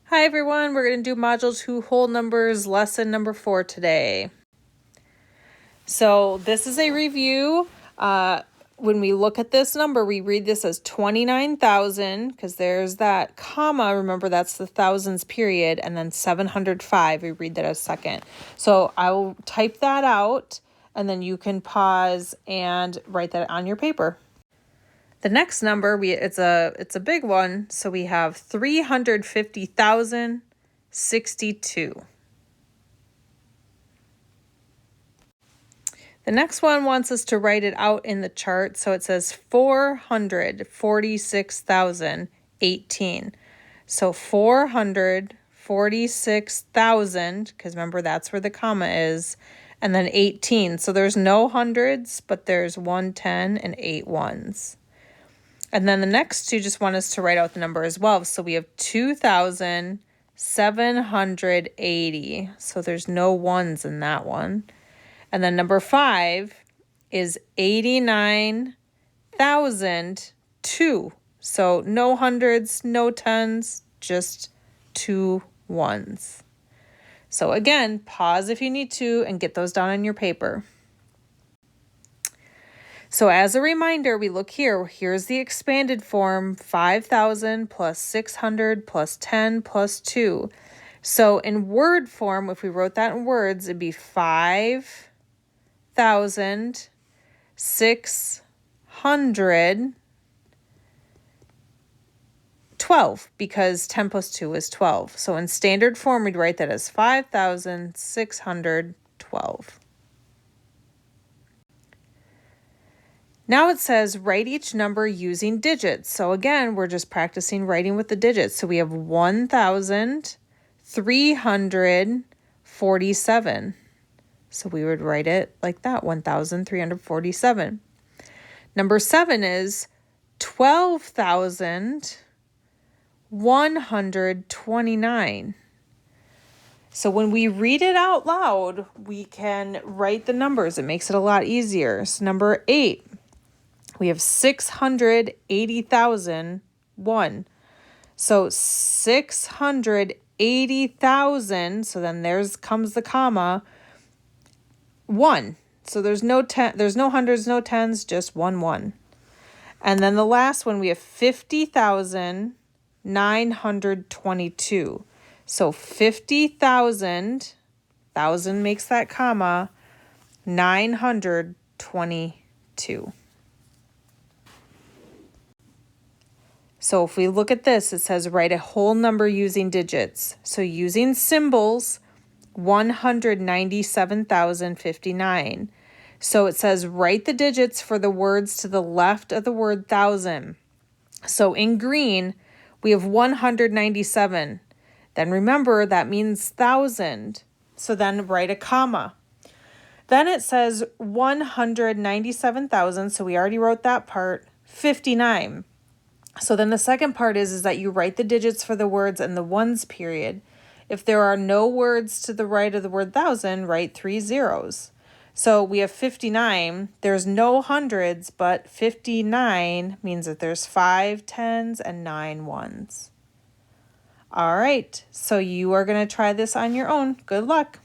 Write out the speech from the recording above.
Hi everyone, we're going to do Module 2 whole numbers lesson number 4 today. So this is a review. When we look at this number, we read this as 29,000 because there's that comma. Remember, that's the thousands period, and then 705, we read that as second. So I will type that out, and then you can pause and write that on your paper. The next number, it's a big one, so we have 350,062. The next one wants us to write it out in the chart, so it says 446,018. So 446,000, because remember that's where the comma is, and then 18. So there's no hundreds, but there's 110 and 8 ones. And then the next two just want us to write out the number as well. So we have 2,780. So there's no ones in that one. And then number 5 is 89,002. So no hundreds, no tens, just 2 ones. So again, pause if you need to and get those down on your paper. So as a reminder, we look here. Here's the expanded form, 5,000 plus 600 plus 10 plus 2. So in word form, if we wrote that in words, it'd be 5,612 because 10 plus 2 is 12. So in standard form, we'd write that as 5,612. Now it says write each number using digits. So again, we're just practicing writing with the digits. So we have 1,347. So we would write it like that, 1,347. Number 7 is 12,129. So when we read it out loud, we can write the numbers. It makes it a lot easier. So number 8. We have 680,001. So 680,000. So then comes the comma. 1. So there's no hundreds, no tens, just 1. And then the last one we have 50,922. So 50,000, 1,000 makes that comma, 922. So if we look at this, it says write a whole number using digits. So using symbols, 197,059. So it says write the digits for the words to the left of the word thousand. So in green, we have 197. Then remember, that means thousand. So then write a comma. Then it says 197,000. So we already wrote that part, 59. So then the second part is that you write the digits for the words and the ones period. If there are no words to the right of the word thousand, write 3 zeros. So we have 59. There's no hundreds, but 59 means that there's 5 tens and 9 ones. All right, so you are going to try this on your own. Good luck.